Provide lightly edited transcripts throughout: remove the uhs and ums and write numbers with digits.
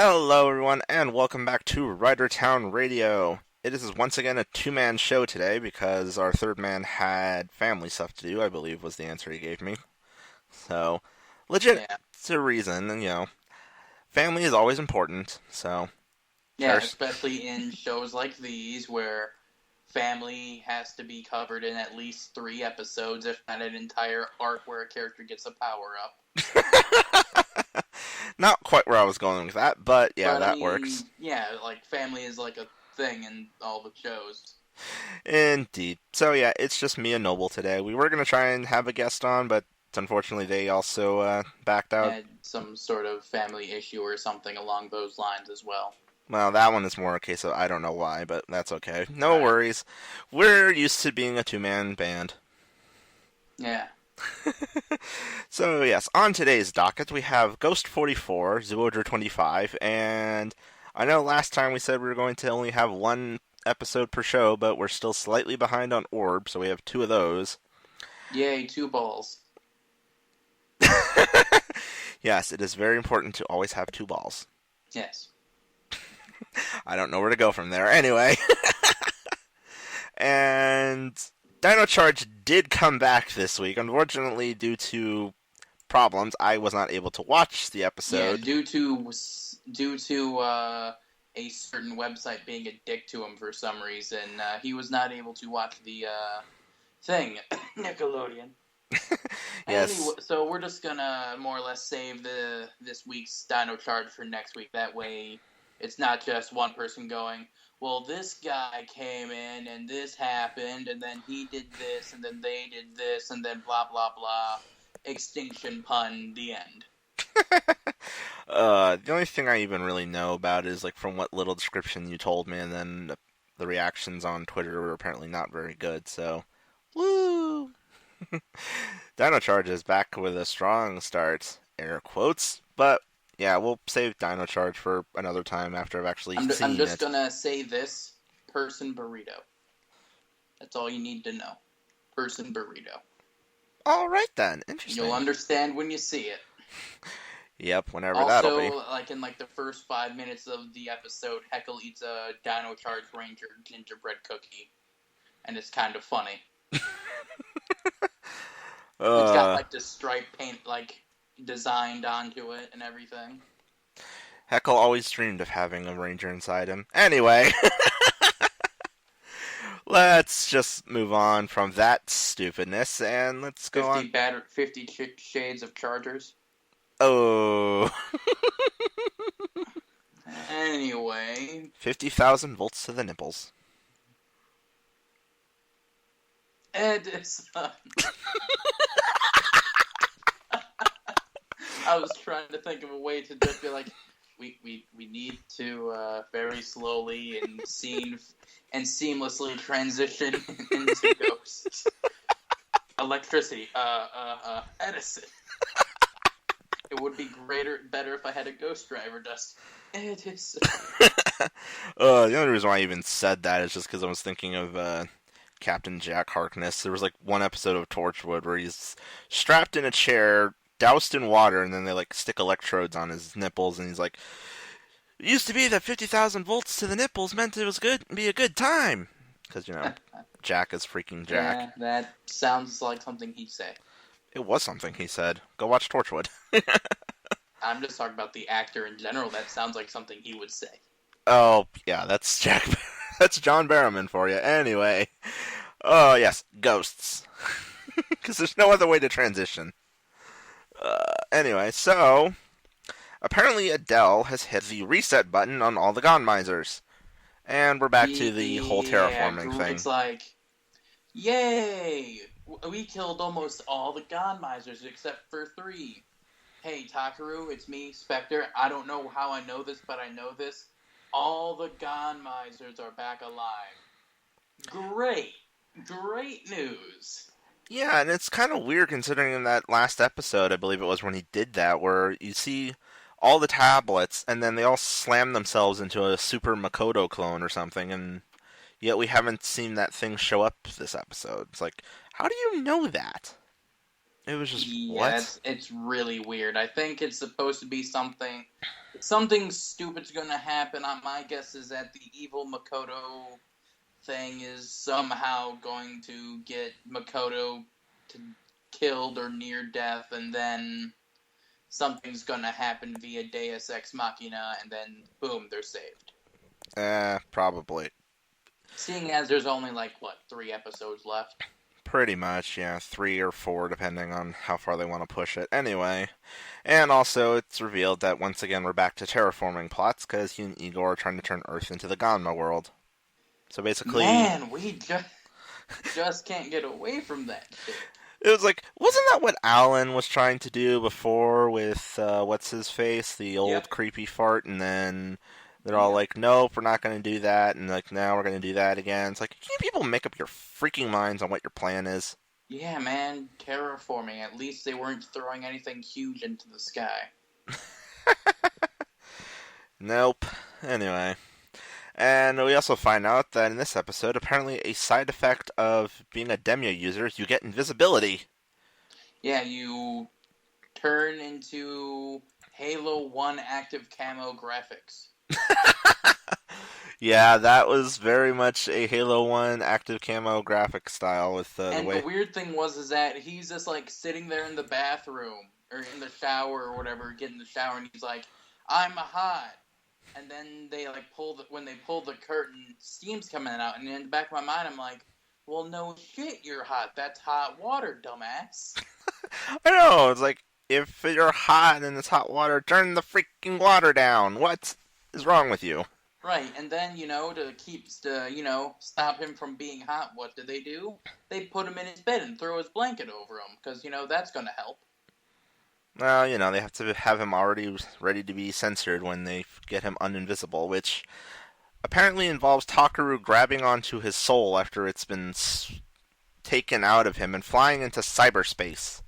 Hello, everyone, and welcome back to Ridertown Radio. It is once again a two-man show today because our third man had family stuff to do, I believe was the answer he gave me. So, legit, Yeah, it's a reason, and family is always important, so, yeah, there's, especially in shows like these where family has to be covered in at least 3 episodes, if not an entire arc where a character gets a power up. not quite where I was going with that, but yeah, But I that works. mean, yeah, like family is like a thing in all the shows. Indeed. So, yeah, it's just me and Noble today. We were going to try and have a guest on, but unfortunately they also backed out. Had some sort of family issue or something along those lines as well. Well, that one is more a case of I don't know why, but that's okay. No Right. worries. We're used to being a two-man band. Yeah. So, yes, on today's docket, we have Ghost 44, Zyuogher 25, and I know last time we said we were going to only have one episode per show, but we're still slightly behind on Orb, so we have two of those. Yay, 2 balls. Yes, it is very important to always have two balls. Yes. I don't know where to go from there. Anyway. And Dino Charge did come back this week. Unfortunately, due to problems, I was not able to watch the Yeah, episode. due to a certain website being a dick to him for some reason, he was not able to watch the thing. Nickelodeon. Yes. Anyway, so we're just gonna more or less save this week's Dino Charge for next week. That way, it's not just one person going, well, this guy came in and this happened, and then he did this, and then they did this, and then blah blah blah. Extinction pun. The end. The only thing I even really know about is like from what little description you told me, and then the reactions on Twitter were apparently not very good. So, woo! Dino Charge is back with a strong start, air quotes. But yeah, we'll save Dino Charge for another time after I've actually I'm seen just it. gonna say this: person burrito. That's all you need to know. Person burrito. All right then, interesting. You'll understand when you see it. Yep, whenever that'll be. Also, like in like the first 5 minutes of the episode, Heckle eats a Dino Charge Ranger gingerbread cookie, and it's kind of funny. It's got like this stripe paint like designed onto it and everything. Heckle always dreamed of having a ranger inside him. Anyway, let's just move on from that stupidness and let's go 50 on. 50 shades of Chargers. Oh, Anyway, 50,000 volts to the nipples. Edison. I was trying to think of a way to just be like, we need to very slowly and seamlessly transition into ghosts. Electricity. Edison. It would be better if I had a ghost driver, Dust. Edison. The only reason why I even said that is just because I was thinking of Captain Jack Harkness. There was like one episode of Torchwood where he's strapped in a chair, doused in water, and then they like stick electrodes on his nipples, and he's like, "It used to be that 50,000 volts to the nipples meant it was be a good time," because Jack is freaking Jack. Yeah, that sounds like something he'd say. It was something he said. Go watch Torchwood. I'm just talking about the actor in general. That sounds like something he would say. Oh yeah, that's Jack. That's John Barrowman for you. Anyway, oh yes, ghosts. Because there's no other way to transition. Anyway, so apparently Adele has hit the reset button on all the Gone Misers. And we're back to the whole terraforming thing. It's like, yay! We killed almost all the Gone Misers except for 3. Hey, Takaru, it's me, Spectre. I don't know how I know this, but I know this. All the Gone Misers are back alive. Great! Great news! Yeah, and it's kind of weird considering in that last episode, I believe it was when he did that, where you see all the tablets and then they all slam themselves into a Super Makoto clone or something, and yet we haven't seen that thing show up this episode. It's like, how do you know that? It was just, Yeah, what? it's really weird. I think it's supposed to be something stupid's gonna happen. My guess is that the evil Makoto thing is somehow going to get Makoto to killed or near death, and then something's gonna happen via Deus Ex Machina, and then boom, they're saved. Probably. Seeing as there's only like what 3 episodes left. Pretty much, yeah. 3 or 4, depending on how far they want to push it. Anyway. And also, it's revealed that once again we're back to terraforming plots because he and Igor are trying to turn Earth into the Ganma world. So basically, Man, we just can't get away from that shit. it was like, wasn't that what Alan was trying to do before with what's his face, the old Yep. creepy fart, and then they're all Yep. like, nope, we're not going to do that, and like now we're going to do that again. It's like, can people make up your freaking minds on what your plan is? Yeah, man, terraforming. At least they weren't throwing anything huge into the sky. Nope. Anyway. And we also find out that in this episode, apparently a side effect of being a Demia user is you get invisibility. Yeah, you turn into Halo 1 active camo graphics. Yeah, that was very much a Halo 1 active camo graphic style with the And the way. weird thing was is that he's just like sitting there in the bathroom or in the shower or whatever, getting the shower, and he's like, "I'm hot." And then they like when they pull the curtain, steam's coming out, and in the back of my mind, I'm like, "Well, no shit, you're hot. That's hot water, dumbass." I know, it's like, if you're hot and it's hot water, turn the freaking water down. What is wrong with you? Right, and then to stop him from being hot, what do? They put him in his bed and throw his blanket over him because that's gonna help. Well, they have to have him already ready to be censored when they get him uninvisible, which apparently involves Takaru grabbing onto his soul after it's been taken out of him and flying into cyberspace.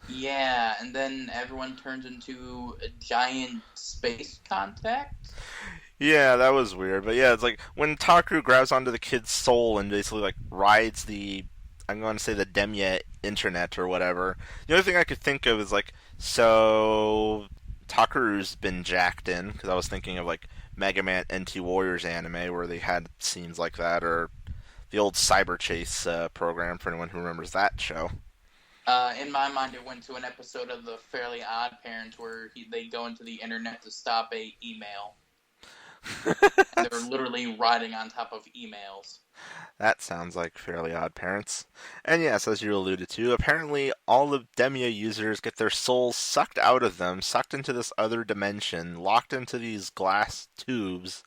Yeah, and then everyone turns into a giant space contact. Yeah, that was weird. But yeah, it's like when Takaru grabs onto the kid's soul and basically like rides I'm going to say the Demya internet or whatever. The only thing I could think of is like, so Takaru's been jacked in because I was thinking of like Mega Man NT Warriors anime where they had scenes like that, or the old Cyber Chase program for anyone who remembers that show. In my mind, it went to an episode of The Fairly Odd Parents where they go into the internet to stop a email, and they're literally riding on top of emails. That sounds like Fairly Odd Parents. And yes, as you alluded to, apparently all the Demia users get their souls sucked out of them, sucked into this other dimension, locked into these glass tubes,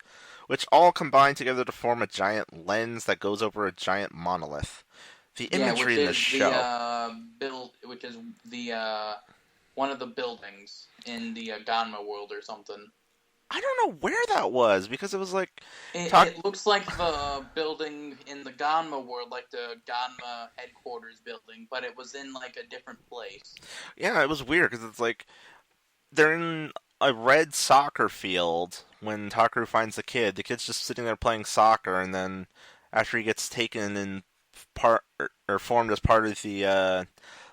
which all combine together to form a giant lens that goes over a giant monolith. The Yeah, which imagery in this is the show. which is the one of the buildings in the Ganma world or something. I don't know where that was because it was like It looks like the building in the Ganma world, like the Ganma headquarters building, but it was in like a different place. yeah, it was weird because it's like they're in a red soccer field when Takaru finds the kid. The kid's just sitting there playing soccer, and then after he gets taken and part or formed as part of the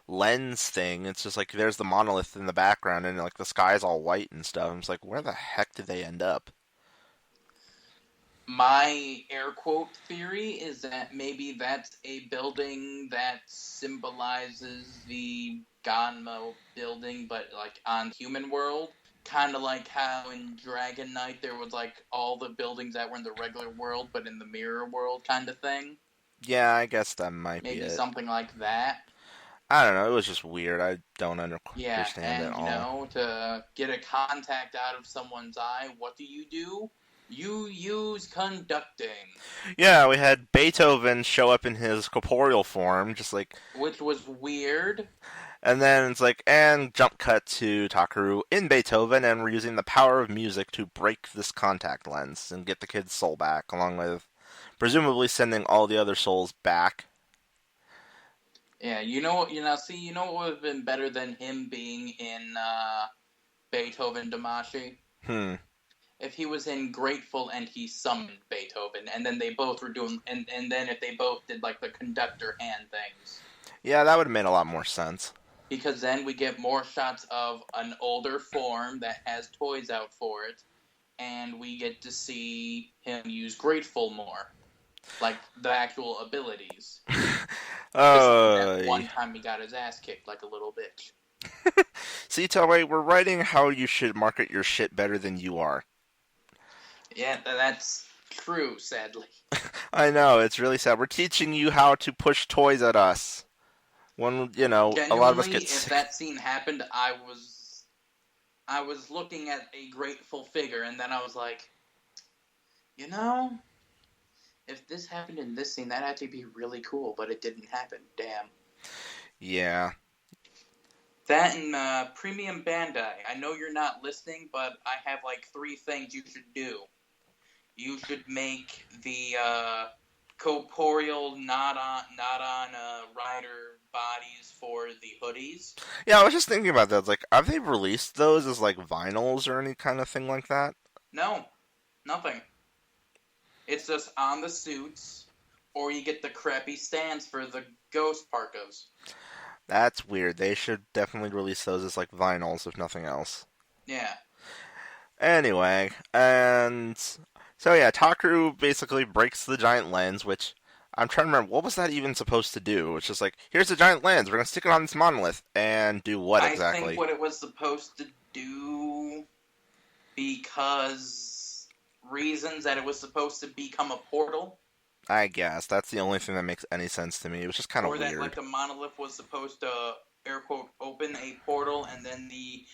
lens thing, it's just like there's the monolith in the background, and like the sky's all white and stuff. I'm just like, where the heck did they end up? My air quote theory is that maybe that's a building that symbolizes the Ganma building, but like on human world. Kind of like how in Dragon Knight there was like all the buildings that were in the regular world, but in the mirror world kind of thing. Yeah, I guess that might be Maybe it. something like that. I don't know. It was just weird. I don't Yeah, understand it and all. to get a contact out of someone's eye, what do? You use conducting, Yeah, we had Beethoven show up in his corporeal form, just like, which was weird. and then it's like, and jump cut to Takaru in Beethoven, and we're using the power of music to break this contact lens and get the kid's soul back, along with presumably sending all the other souls back. Yeah, you know what would have been better than him being in Beethoven Damashi? Hmm. If he was in Grateful and he summoned Beethoven, and then they both were doing, and then if they both did like the conductor hand things. Yeah, that would have made a lot more sense. because then we get more shots of an older form that has toys out for it, and we get to see him use Grateful more, like the actual abilities. Besides that Uh, one time he got his ass kicked like a little bitch. See, Telway, we're writing how you should market your shit better than you are. Yeah, that's true, sadly. I know, it's really sad. We're teaching you how to push toys at us. When, a lot of us Genuinely, get if sick. that scene happened, I was looking at a grateful figure, and then I was like, you know, if this happened in this scene, that'd actually be really cool, but it didn't happen. Damn. Yeah. That and Premium Bandai. I know you're not listening, but I have like 3 things you should do. You should make the corporeal not on rider bodies for the hoodies. Yeah, I was just thinking about that. It's like, have they released those as, like, vinyls or any kind of thing like that? No, nothing. It's just on the suits, or you get the crappy stands for the ghost parkas. That's weird. They should definitely release those as, like, vinyls, if nothing else. Yeah. Anyway, and so yeah, Takaru basically breaks the giant lens, which I'm trying to remember what was that even supposed to do. It's just like, here's the giant lens, we're gonna stick it on this monolith and do what I think exactly? what it was supposed to do, because reasons that it was supposed to become a portal, I guess that's the only thing that makes any sense to me. It was just kind of or that like weird. the monolith was supposed to air quote open a portal, and then the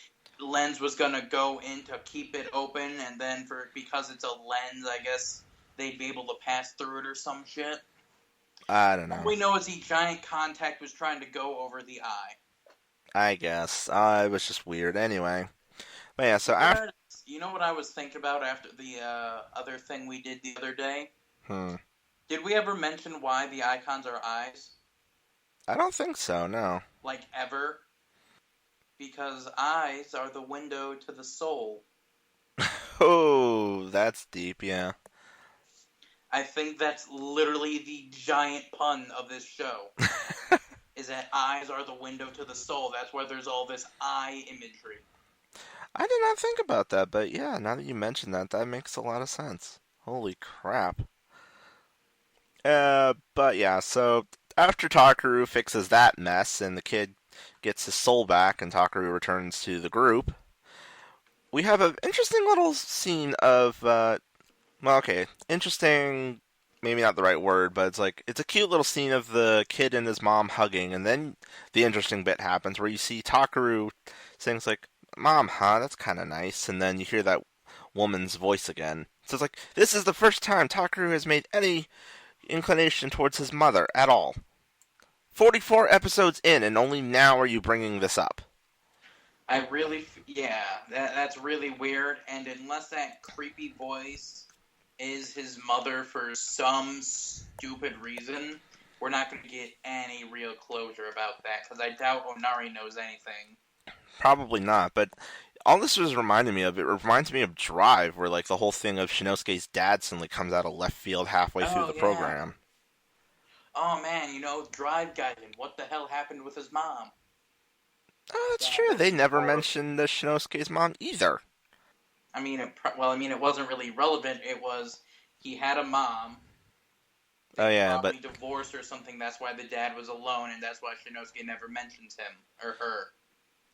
lens was gonna go in to keep it open, and then because it's a lens, I guess they'd be able to pass through it or some shit. I don't All know. we know is the giant contact was trying to go over the eye. I guess it was just weird. Anyway, but yeah, so after. But you know what I was thinking about after the other thing we did the other day? Hmm. Did we ever mention why the icons are eyes? I don't think so. No. Like, ever? Because eyes are the window to the soul. Oh, that's deep. Yeah. I think that's literally the giant pun of this show. Is that eyes are the window to the soul. That's why there's all this eye imagery. I did not think about that, but yeah, now that you mention that, that makes a lot of sense. Holy crap. But yeah, so after Takaru fixes that mess and the kid gets his soul back and Takaru returns to the group, we have an interesting little scene of, well, okay, interesting, maybe not the right word, but it's a cute little scene of the kid and his mom hugging, and then the interesting bit happens where you see Takaru saying, like, Mom, huh, that's kind of nice, and then you hear that woman's voice again. So it's like, this is the first time Takaru has made any inclination towards his mother at all. 44 episodes in, and only now are you bringing this up. Yeah, that's really weird. And unless that creepy voice is his mother for some stupid reason, we're not going to get any real closure about that, because I doubt Onari knows anything. Probably not, but all this was reminding me of, it reminds me of Drive, where like the whole thing of Shinosuke's dad suddenly comes out of left field halfway through Oh, the yeah. program. Oh, man, Drive Gaiden. What the hell happened with his mom? Oh, that's That true. They was never horrible. mentioned the Shinosuke's mom either. It wasn't really relevant. It was, he had a mom. Oh They yeah, but probably divorced or something. That's why the dad was alone, and that's why Shinosuke never mentions him or her.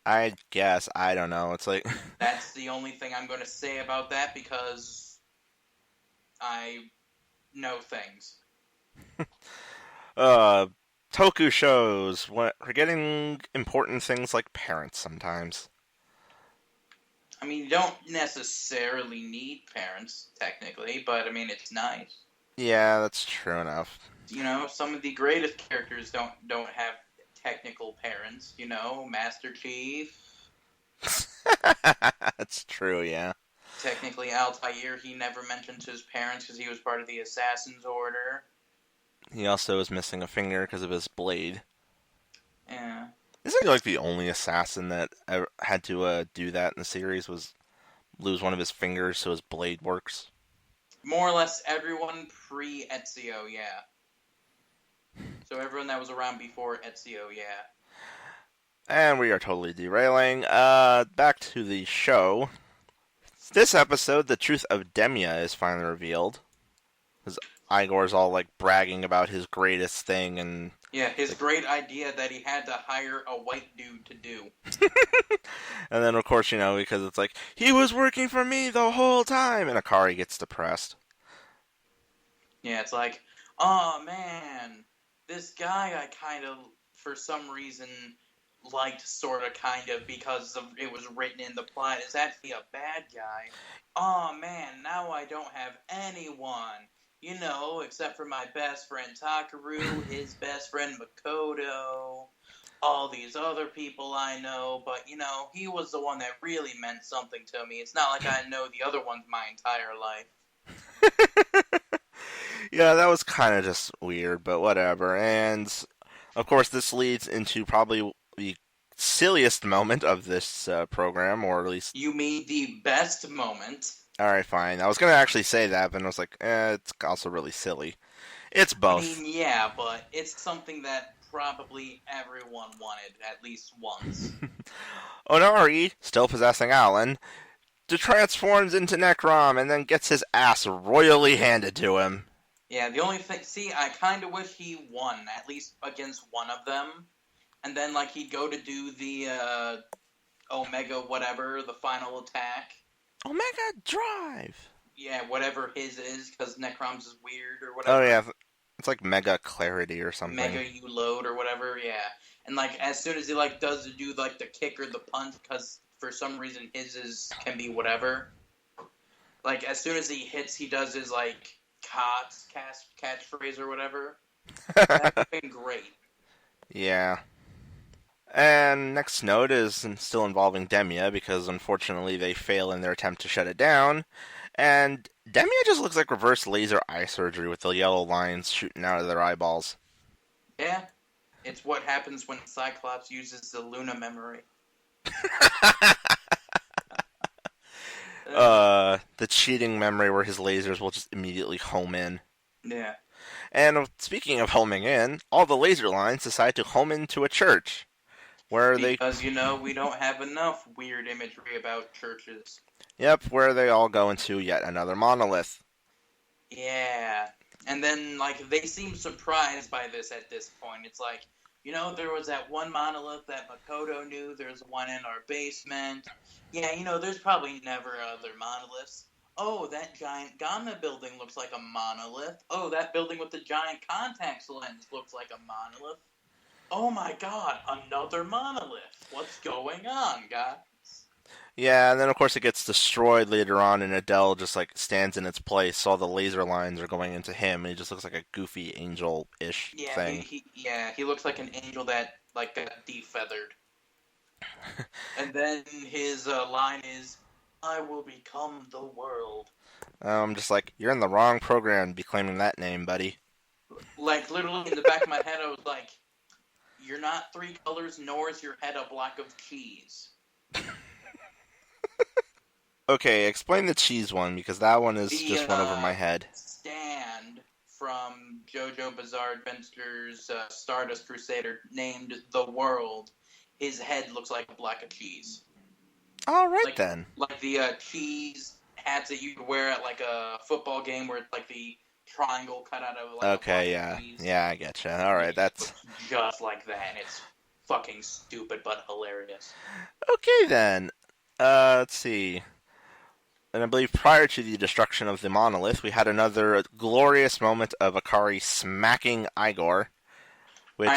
I guess I don't know. It's like That's the only thing I'm going to say about that, because I know things. uh Toku shows what forgetting important things like parents sometimes. You don't necessarily need parents, technically, but it's nice. Yeah, that's true enough. Some of the greatest characters don't have technical parents. Master Chief. That's true, yeah. Technically, Altair, he never mentions his parents because he was part of the Assassin's Order. He also is missing a finger because of his blade. Yeah. Isn't he like the only assassin that ever had to do that in the series? Was lose one of his fingers so his blade works? More or less everyone pre-Ezio, yeah. So everyone that was around before Ezio, yeah. And we are totally derailing. Back to the show. This episode, the truth of Demia is finally revealed. Because Igor's all like bragging about his greatest thing, and Yeah, his like, great idea that he had to hire a white dude to do. and then of course because it's like he was working for me the whole time, and Akari gets depressed. Yeah, it's like, oh man, this guy I kind of, for some reason, liked sort of kind of because it was written in the plot is actually a bad guy. Oh man, now I don't have anyone. Except for my best friend Takaru, his best friend Makoto, all these other people I know, but he was the one that really meant something to me. It's not like I know the other ones my entire life. Yeah, that was kind of just weird, but whatever. And of course, this leads into probably the silliest moment of this program, or at least. You mean the best moment? All right, fine. I was gonna actually say that, but I was like, it's also really silly. It's I both. mean, yeah, but it's something that probably everyone wanted at least once. Onari, still possessing Alan, transforms into Necrom and then gets his ass royally handed to him. Yeah, the only thing... See, I kind of wish he won, at least against one of them. And then, he'd go to do the, Omega whatever, the final attack. Omega Drive! Yeah, whatever his is, because Necrom's is weird or whatever. Oh, yeah. It's like Mega Clarity or something. Mega U-Load or whatever, yeah. And, as soon as he, does do, the kick or the punch, because for some reason his can be whatever. As soon as he hits, he does his, catchphrase or whatever. That's been great. Yeah. And next note is still involving Demia, because unfortunately they fail in their attempt to shut it down. And Demia just looks like reverse laser eye surgery with the yellow lines shooting out of their eyeballs. Yeah. It's what happens when Cyclops uses the Luna memory. The cheating memory where his lasers will just immediately home in. Yeah. And speaking of homing in, all the laser lines decide to home into a church. Because, we don't have enough weird imagery about churches. Yep, where they all go into yet another monolith. Yeah. And then, they seem surprised by this at this point. It's like, there was that one monolith that Makoto knew. There's one in our basement. Yeah, there's probably never other monoliths. Oh, that giant Gamma building looks like a monolith. Oh, that building with the giant contact lens looks like a monolith. Oh my god, another monolith. What's going on, guys? Yeah, and then of course it gets destroyed later on, and Adele just stands in its place. All the laser lines are going into him, and he just looks like a goofy angel-ish thing. He looks like an angel that got defeathered. And then his line is, "I will become the world." I'm just like, you're in the wrong program to be claiming that name, buddy. Literally in the back of my head, I was like, "You're not three colors, nor is your head a block of cheese." Okay, explain the cheese one, because that one is just went over my head. Stand from JoJo Bizarre Adventures Stardust Crusader named The World. His head looks like a block of cheese. All right, then. Like the cheese hats that you could wear at a football game where it's the triangle cut out of okay, yeah. Cheese. Yeah, I getcha. All right, that's... just like that, and it's fucking stupid but hilarious. Okay, then. Let's see. And I believe prior to the destruction of the monolith, we had another glorious moment of Akari smacking Igor. Which...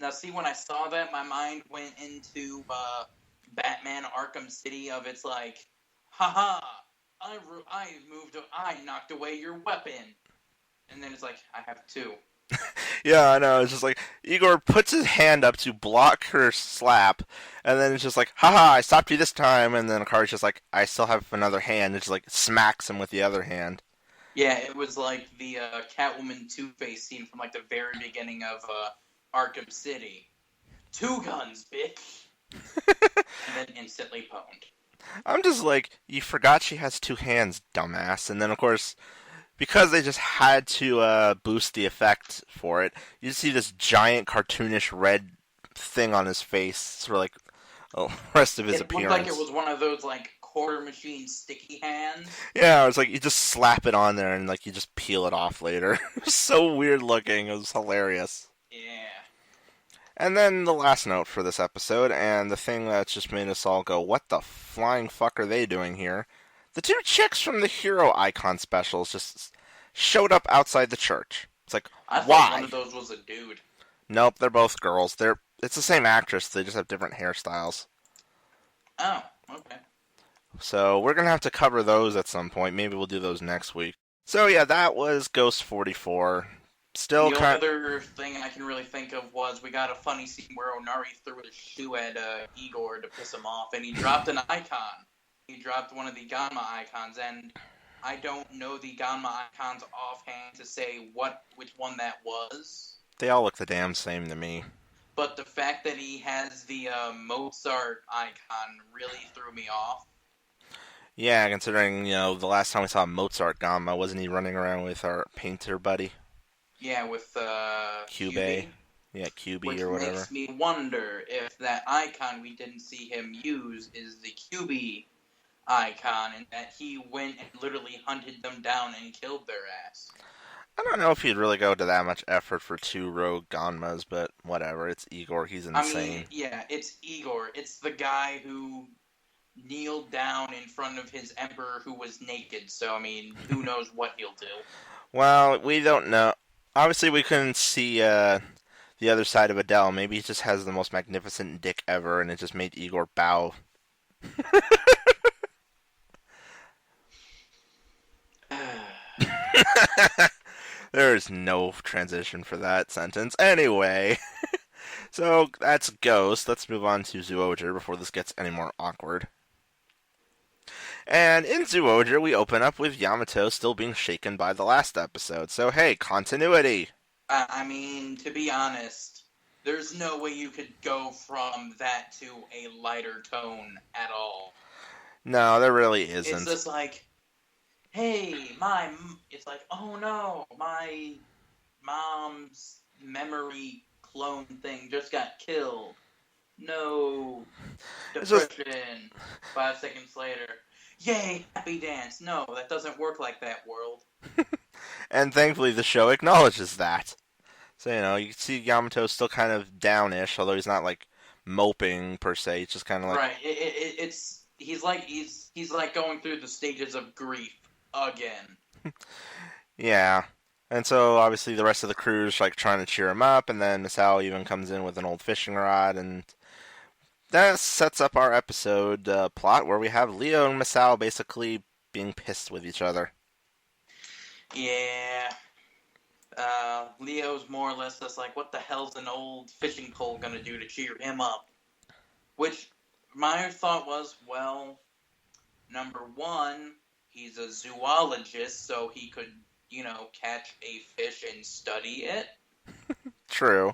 now, see, when I saw that, my mind went into Batman Arkham City of it's haha, I knocked away your weapon. And then it's I have two. Yeah, I know. It's just Igor puts his hand up to block her slap, and then it's just haha, I stopped you this time, and then Akari's just I still have another hand, and just smacks him with the other hand. Yeah, it was like the Catwoman Two-Face scene from the very beginning of Arkham City. Two guns, bitch! And then instantly pwned. I'm just you forgot she has two hands, dumbass. And then, of course, because they just had to boost the effect for it, you see this giant cartoonish red thing on his face for like the rest of his It looked like it appearance. was one of those like quarter machine sticky hands. Yeah, it's like you just slap it on there and like you just peel it off later. It was so weird looking. It was hilarious. Yeah. And then the last note for this episode, and the thing that just made us all go, what the flying fuck are they doing here? The two chicks from the Hero Icon specials just showed up outside the church. It's like, I thought one why? of those was a dude. Nope, they're both girls. It's the same actress, they just have different hairstyles. Oh, okay. So we're gonna have to cover those at some point. Maybe we'll do those next week. So yeah, that was Ghost 44. Still The only kind. other thing I can really think of was we got a funny scene where Onari threw his shoe at Igor to piss him off, and he dropped an icon. He dropped one of the Ganma icons, and I don't know the Ganma icons offhand to say which one that was. They all look the damn same to me. But the fact that he has the Mozart icon really threw me off. Yeah, considering, the last time we saw Mozart Gamma, wasn't he running around with our painter buddy? Yeah, with Cube. Yeah, QB which or whatever. makes me wonder if that icon we didn't see him use is the QB icon, and that he went and literally hunted them down and killed their ass. I don't know if he'd really go to that much effort for two rogue Ganmas, but whatever. It's Igor. He's insane. I mean, yeah, it's Igor. It's the guy who kneeled down in front of his emperor who was naked, so, I mean, who knows what he'll do. Well, we don't know. Obviously, we couldn't see the other side of Adele. Maybe he just has the most magnificent dick ever, and it just made Igor bow. There's no transition for that sentence. Anyway, so that's Ghost. Let's move on to Zyuogher before this gets any more awkward. And in Zyuogher, we open up with Yamato still being shaken by the last episode. So hey, continuity. I mean, to be honest, there's no way you could go from that to a lighter tone at all. No, there really isn't. It's just like, hey, it's like, oh no, my mom's memory clone thing just got killed. No. Depression. 5 seconds later. Yay, happy dance. No, that doesn't work like that, world. And thankfully the show acknowledges that. So, you can see Yamato still kind of downish, although he's not like moping per se. He's just kind of like right. He's like going through the stages of grief again. Yeah. And so obviously the rest of the crew's like trying to cheer him up, and then Misao even comes in with an old fishing rod, and that sets up our episode plot where we have Leo and Misao basically being pissed with each other. Yeah. Leo's more or less just like, what the hell's an old fishing pole gonna do to cheer him up? Which, my thought was, well, number one, he's a zoologist, so he could, catch a fish and study it. True.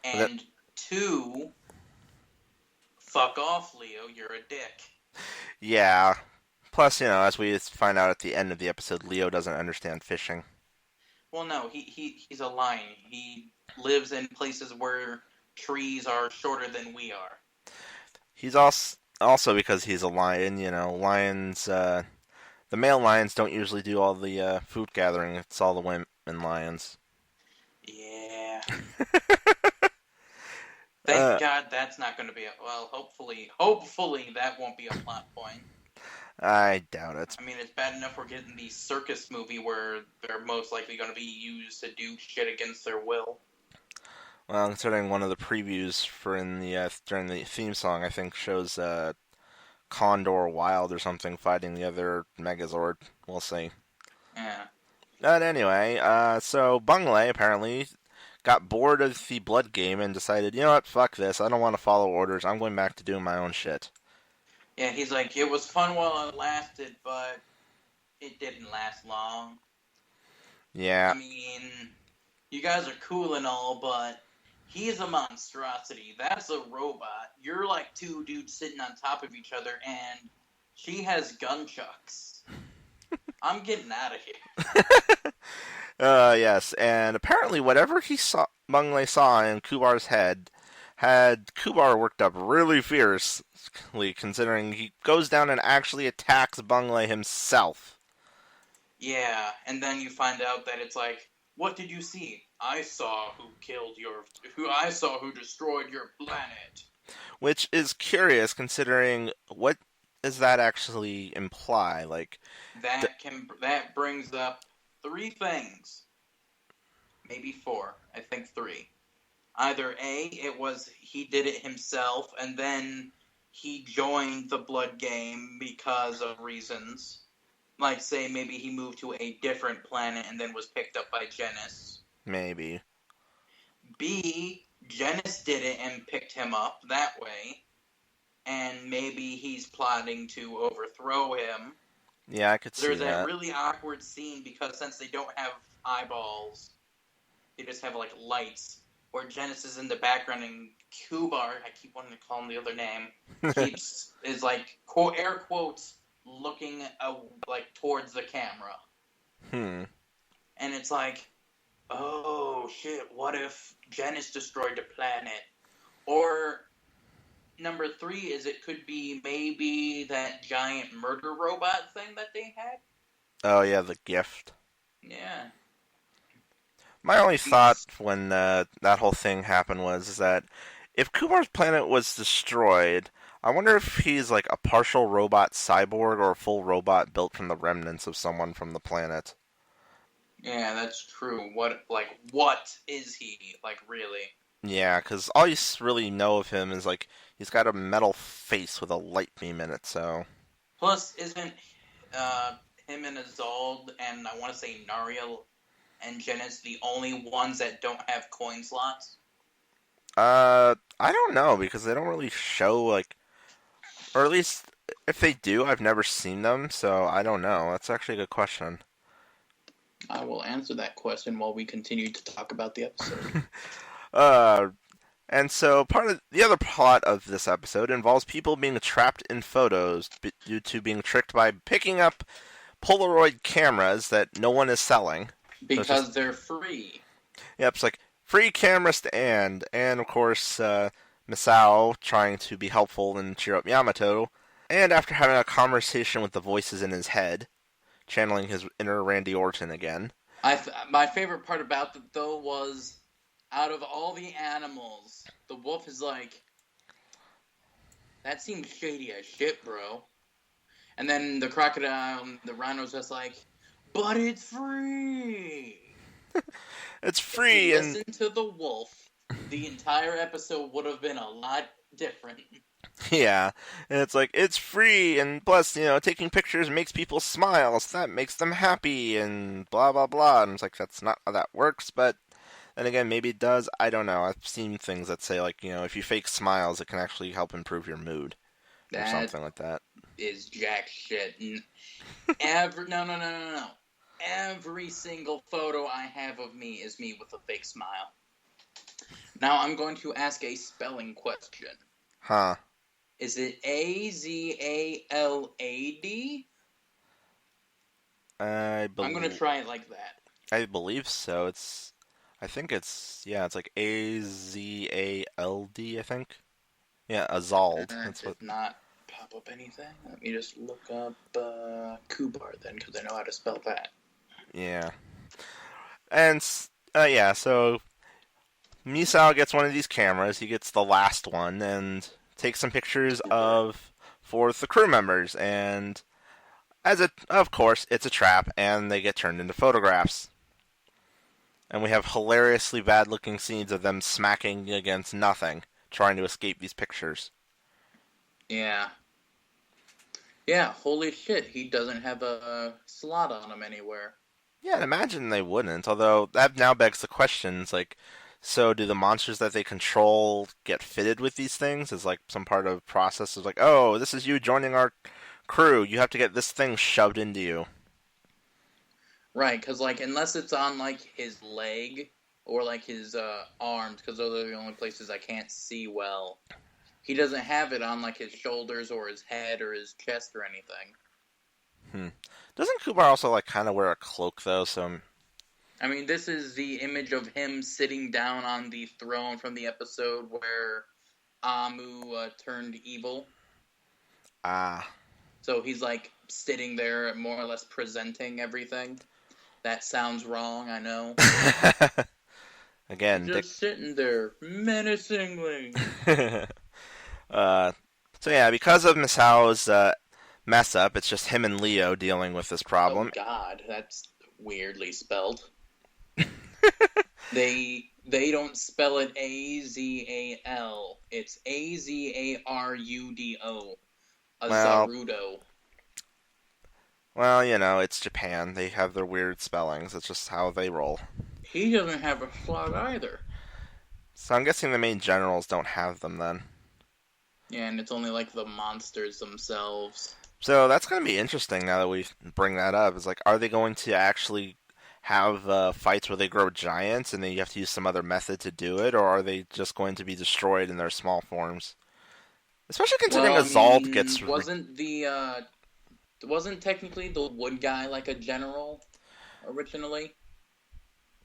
And two, fuck off, Leo, you're a dick. Yeah. Plus, as we find out at the end of the episode, Leo doesn't understand fishing. Well, no, he's a lion. He lives in places where trees are shorter than we are. He's also because he's a lion, lions, the male lions don't usually do all the food gathering. It's all the women lions. Yeah. Thank God that's not going to be hopefully that won't be a plot point. I doubt it. I mean, it's bad enough we're getting the circus movie where they're most likely going to be used to do shit against their will. Well, considering one of the previews during the theme song, I think shows Condor Wild or something fighting the other Megazord. We'll see. Yeah. But anyway, so Bunglei apparently got bored of the blood game and decided, you know what, fuck this. I don't want to follow orders. I'm going back to doing my own shit. Yeah, he's like, it was fun while it lasted, but it didn't last long. Yeah. I mean, you guys are cool and all, but he's a monstrosity. That's a robot. You're like two dudes sitting on top of each other, and she has gunchucks. I'm getting out of here. Yes, and apparently whatever Bunglei saw in Kubar's head had Kubar worked up really fiercely, considering he goes down and actually attacks Bunglei himself. Yeah, and then you find out that it's like, what did you see? I saw who destroyed your planet. Which is curious, considering what does that actually imply? Like, That brings up three things, maybe four. I think three. Either A, it was he did it himself, and then he joined the blood game because of reasons. Like, say, maybe he moved to a different planet and then was picked up by Genis. maybe. B, Genis did it and picked him up that way. And maybe he's plotting to overthrow him. Yeah, I could see There's that. that really awkward scene because since they don't have eyeballs, they just have, like, lights. Where Genis is in the background and Kubar, I keep wanting to call him the other name, is like, air quotes, looking like towards the camera. Hmm. And it's like, oh shit, what if Genis destroyed the planet? Or number three is it could be maybe that giant murder robot thing that they had? Oh, yeah, the gift. Yeah. My only thought when that whole thing happened was that if Kumar's planet was destroyed, I wonder if he's like a partial robot cyborg or a full robot built from the remnants of someone from the planet. Yeah, that's true. What is he? Like, really? Yeah, because all you really know of him is like he's got a metal face with a light beam in it, so. Plus, isn't him and Azald and I want to say Nariel and Genis the only ones that don't have coin slots? I don't know because they don't really show like, or at least if they do, I've never seen them, so I don't know. That's actually a good question. I will answer that question while we continue to talk about the episode. Uh, and so part of the other plot of this episode involves people being trapped in photos due to being tricked by picking up Polaroid cameras that no one is selling. Because they're free. Yep, it's like free camera stand, and of course Misao trying to be helpful and cheer up Yamato, and after having a conversation with the voices in his head, channeling his inner Randy Orton again. My favorite part about it, though, was out of all the animals, the wolf is like, that seems shady as shit, bro. And then the crocodile and the rhino's just like, but it's free! It's free, if you listen to the wolf, the entire episode would have been a lot different. Yeah, and it's like, it's free, and plus, taking pictures makes people smile, so that makes them happy, and blah, blah, blah. And it's like, that's not how that works, but then again, maybe it does. I don't know. I've seen things that say, like, if you fake smiles, it can actually help improve your mood, or something like that. Is jack shit. No. Every single photo I have of me is me with a fake smile. Now I'm going to ask a spelling question. Huh. Is it Azalad? I'm going to try it like that. I believe so. I think it's like Azald, I think. Yeah, Azald. That's what. Not pop up anything. Let me just look up Kubar then, because I know how to spell that. Yeah. And, so Misao gets one of these cameras. He gets the last one and takes some pictures for the crew members. And, of course, it's a trap, and they get turned into photographs. And we have hilariously bad-looking scenes of them smacking against nothing, trying to escape these pictures. Yeah. Yeah, holy shit, he doesn't have a slot on him anywhere. Yeah, I'd imagine they wouldn't, although that now begs the questions, like, so do the monsters that they control get fitted with these things? Is like some part of the process of like, oh, this is you joining our crew, you have to get this thing shoved into you. Right, because, like, unless it's on, like, his leg or, like, his arms, because those are the only places I can't see well, he doesn't have it on, like, his shoulders or his head or his chest or anything. Doesn't Kubar also, like, kind of wear a cloak, though, so... I mean, this is the image of him sitting down on the throne from the episode where Amu turned evil. Ah. So he's like sitting there, more or less presenting everything. That sounds wrong, I know. He's Again, Dick. just sitting there menacingly. uh, so yeah, because of Misao's mess up, it's just him and Leo dealing with this Oh problem. God, that's weirdly spelled. They don't spell it Azal. It's Azarudo. A Well, Zarudo. well, you know, it's Japan. They have their weird spellings. It's just how they roll. He doesn't have a slot either. So I'm guessing the main generals don't have them then. Yeah, and it's only like the monsters themselves. So that's going to be interesting now that we bring that up. Is like, are they going to actually have fights where they grow giants and then you have to use some other method to do it, or are they just going to be destroyed in their small forms? Especially considering Well, I Assault mean, wasn't technically the wood guy like a general originally?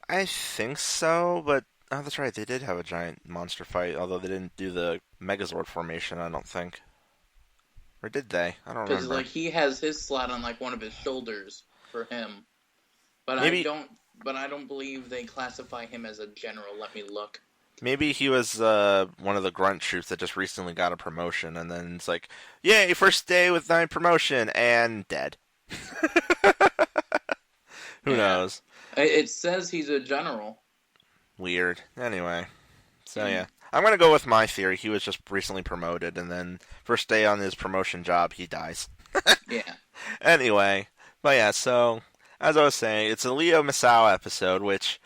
I think so, but oh, that's right. They did have a giant monster fight, although they didn't do the Megazord formation. I don't think, or did they? I don't Because remember. like he has his slot on like one of his shoulders for him, but I Maybe don't. But I don't believe they classify him as a general. Let me look. Maybe he was one of the grunt troops that just recently got a promotion, and then it's like, yay, first day with my promotion, and dead. Who Yeah, knows? it says he's a general. Weird. Anyway, so Hmm. yeah. I'm gonna go with my theory. He was just recently promoted, and then first day on his promotion job, he dies. Yeah. Anyway, but yeah, so as I was saying, it's a Leo Masao episode, which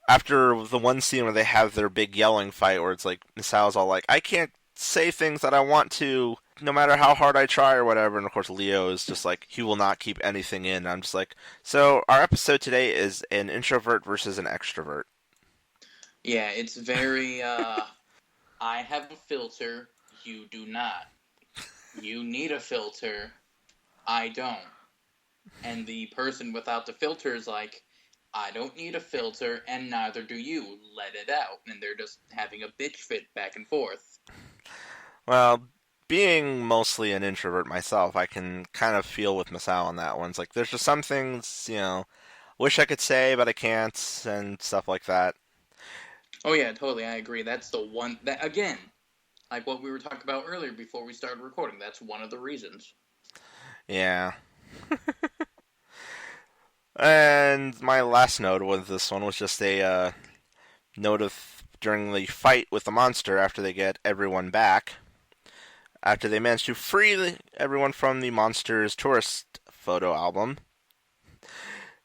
after the one scene where they have their big yelling fight, where it's like Misao's all like, "I can't say things that I want to, no matter how hard I try or whatever," and of course Leo is just like, he will not keep anything in. And I'm just like, so our episode today is an introvert versus an extrovert. Yeah, it's very, I have a filter, you do not. You need a filter, I don't. And the person without the filter is like, I don't need a filter, and neither do you. Let it out. And they're just having a bitch fit back and forth. Well, being mostly an introvert myself, I can kind of feel with Masao on that one. It's like there's just some things, wish I could say but I can't, and stuff like that. Oh, yeah, totally, I agree. That's the one, that again, like what we were talking about earlier before we started recording, that's one of the reasons. Yeah. And my last note with this one was just a note of during the fight with the monster after they get everyone back, after they manage to free everyone from the monster's tourist photo album.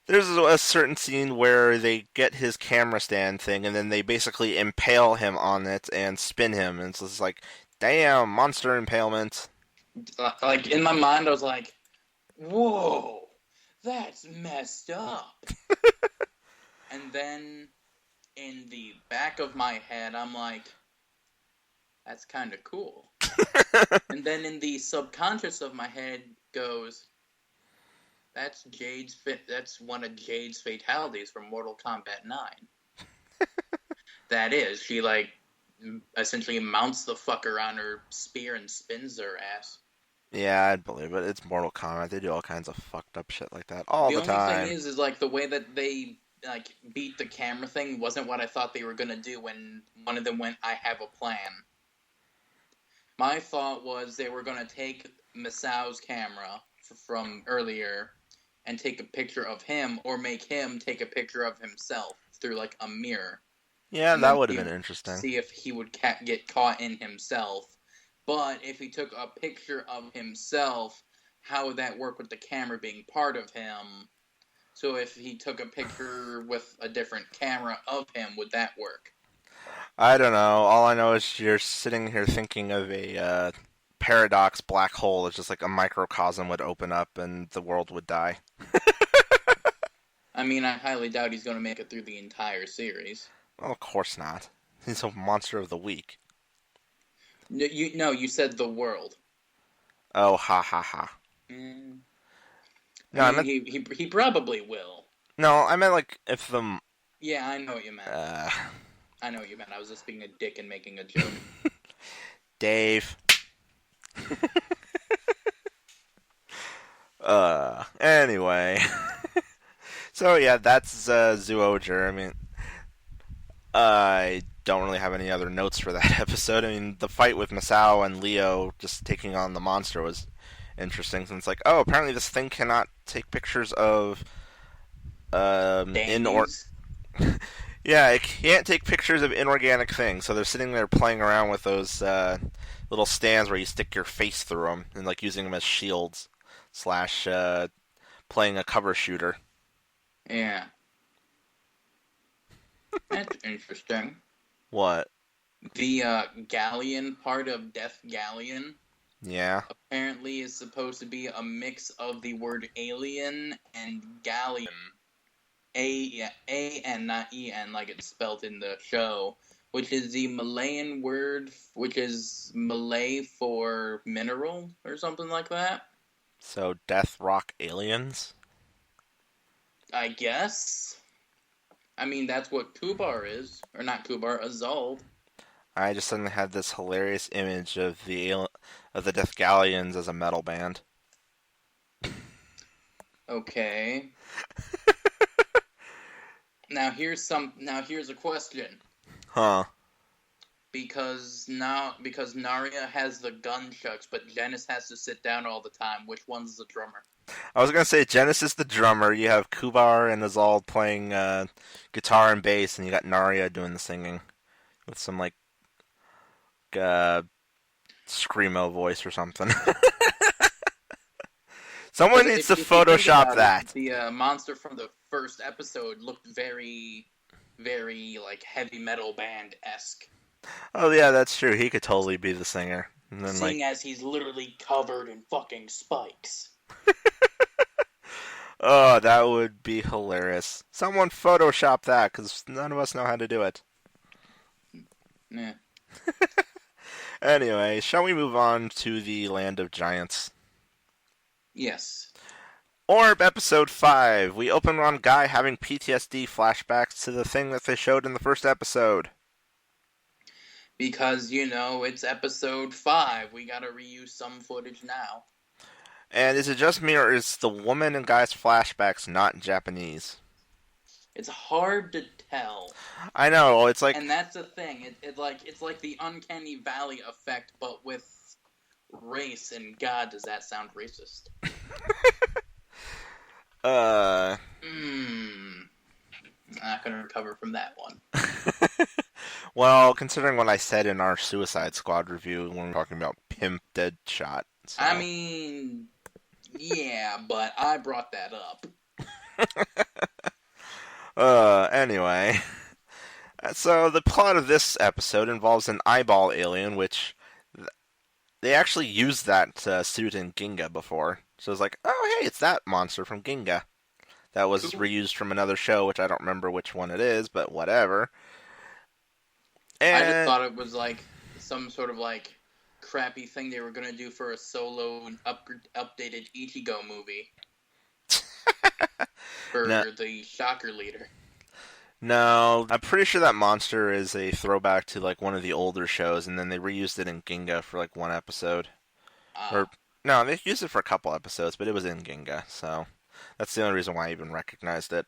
There's a certain scene where they get his camera stand thing and then they basically impale him on it and spin him. And it's just like, damn, monster impalement. Like, in my mind, I was like, whoa, that's messed up. And then in the back of my head, I'm like, that's kind of cool. And then in the subconscious of my head goes, that's one of Jade's fatalities from Mortal Kombat 9. That is, she like essentially mounts the fucker on her spear and spins her ass. Yeah, I'd believe it. It's Mortal Kombat. They do all kinds of fucked up shit like that all The the only thing time. is like the way that they like beat the camera thing wasn't what I thought they were gonna do when one of them went, I have a plan. My thought was they were gonna take Masao's camera from earlier and take a picture of him, or make him take a picture of himself through like a mirror, Yeah, and that then would have been interesting. see if he would get caught in himself. But if he took a picture of himself, how would that work with the camera being part of him? So if he took a picture with a different camera of him, would that work? I don't know. All I know is you're sitting here thinking of a paradox black hole. It's just like a microcosm would open up and the world would die. I mean, I highly doubt he's going to make it through the entire series. Well, of course not. He's a monster of the week. No, you said the world. Oh, ha ha ha. Mm. I No, I mean, meant he probably will. no. I meant like if the Yeah, I know what you meant. uh, I know what you meant. I was just being a dick and making a joke. Dave. Anyway. So yeah, that's Zyuogher. I mean, I don't really have any other notes for that episode. I mean, the fight with Masao and Leo just taking on the monster was interesting. Since like, oh, apparently this thing cannot take pictures of in or Dandies. yeah, it can't take pictures of inorganic things. So they're sitting there playing around with those little stands where you stick your face through them and like using them as shields slash playing a cover shooter. Yeah. That's interesting. What? The galleon part of Death Galleon Yeah. apparently is supposed to be a mix of the word alien and galleon. A-N, not E-N, like it's spelled in the show, which is the Malayan word, which is Malay for mineral, or something like that. So Death Rock Aliens? I guess. I mean, that's what Kubar is. Or not Kubar, Azald. I just suddenly had this hilarious image of the Death Galleons as a metal band. Okay. Now here's a question. Huh. Because Narya has the gunchucks, but Genis has to sit down all the time. Which one's the drummer? I was gonna say Genesis the drummer. You have Kubar and Azal playing guitar and bass, and you got Narya doing the singing with some like screamo voice or something. Someone needs to If you think Photoshop about that. it, the monster from the first episode looked very, very like heavy metal band-esque. Oh yeah, that's true. He could totally be the singer. And then Seeing as he's literally covered in fucking spikes. oh, that would be hilarious. Someone Photoshop that, because none of us know how to do it. Yeah. Anyway, shall we move on to the Land of Giants? Yes. Orb Episode 5. We open on Guy having PTSD flashbacks to the thing that they showed in the first episode. Because, it's episode 5. We gotta reuse some footage now. And is it just me, or is the woman in Guy's flashbacks not Japanese? It's hard to tell. I know, it's like... And that's the thing. It's like the Uncanny Valley effect, but with race. And God, does that sound racist. Not gonna recover from that one. Well, considering what I said in our Suicide Squad review when we were talking about Pimp Deadshot. So. I mean, yeah, but I brought that up. Anyway. So the plot of this episode involves an eyeball alien, which they actually used that suit in Ginga before. So it's like, oh hey, it's that monster from Ginga. That was reused from another show, which I don't remember which one it is, but whatever. And I just thought it was like some sort of like crappy thing they were gonna do for a solo updated Ichigo movie for the Shocker leader. No, I'm pretty sure that monster is a throwback to like one of the older shows, and then they reused it in Ginga for like one episode. Or no, they used it for a couple episodes, but it was in Ginga, so that's the only reason why I even recognized it.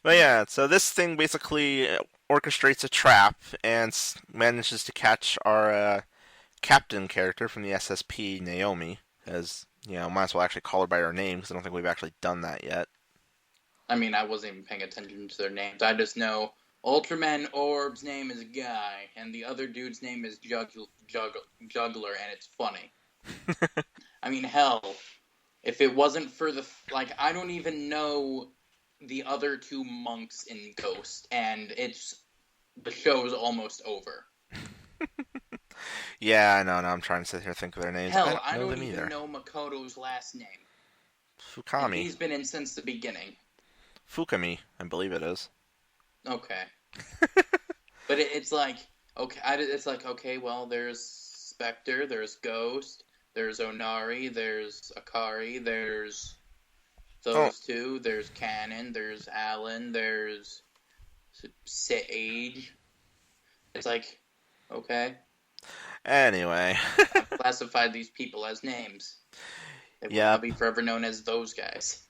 But yeah, so this thing basically orchestrates a trap and manages to catch our captain character from the SSP, Naomi, as might as well actually call her by her name because I don't think we've actually done that yet. I mean, I wasn't even paying attention to their names. I just know Ultraman Orb's name is Guy, and the other dude's name is Juggler, and it's funny. I mean, hell, if it wasn't for I don't even know the other two monks in Ghost, and the show's almost over. Yeah, I know. I'm trying to sit here and think of their names. Hell, I don't know even them either. know Makoto's last name. Fukami. And he's been in since the beginning. Fukami, I believe it is. Okay. But it's like, okay, well, there's Spectre, there's Ghost, there's Onari, there's Akari, there's those two, there's Cannon, there's Alan, there's Sage. It's like, okay. Anyway, I've classified these people as names. They will now yep. be forever known as those guys.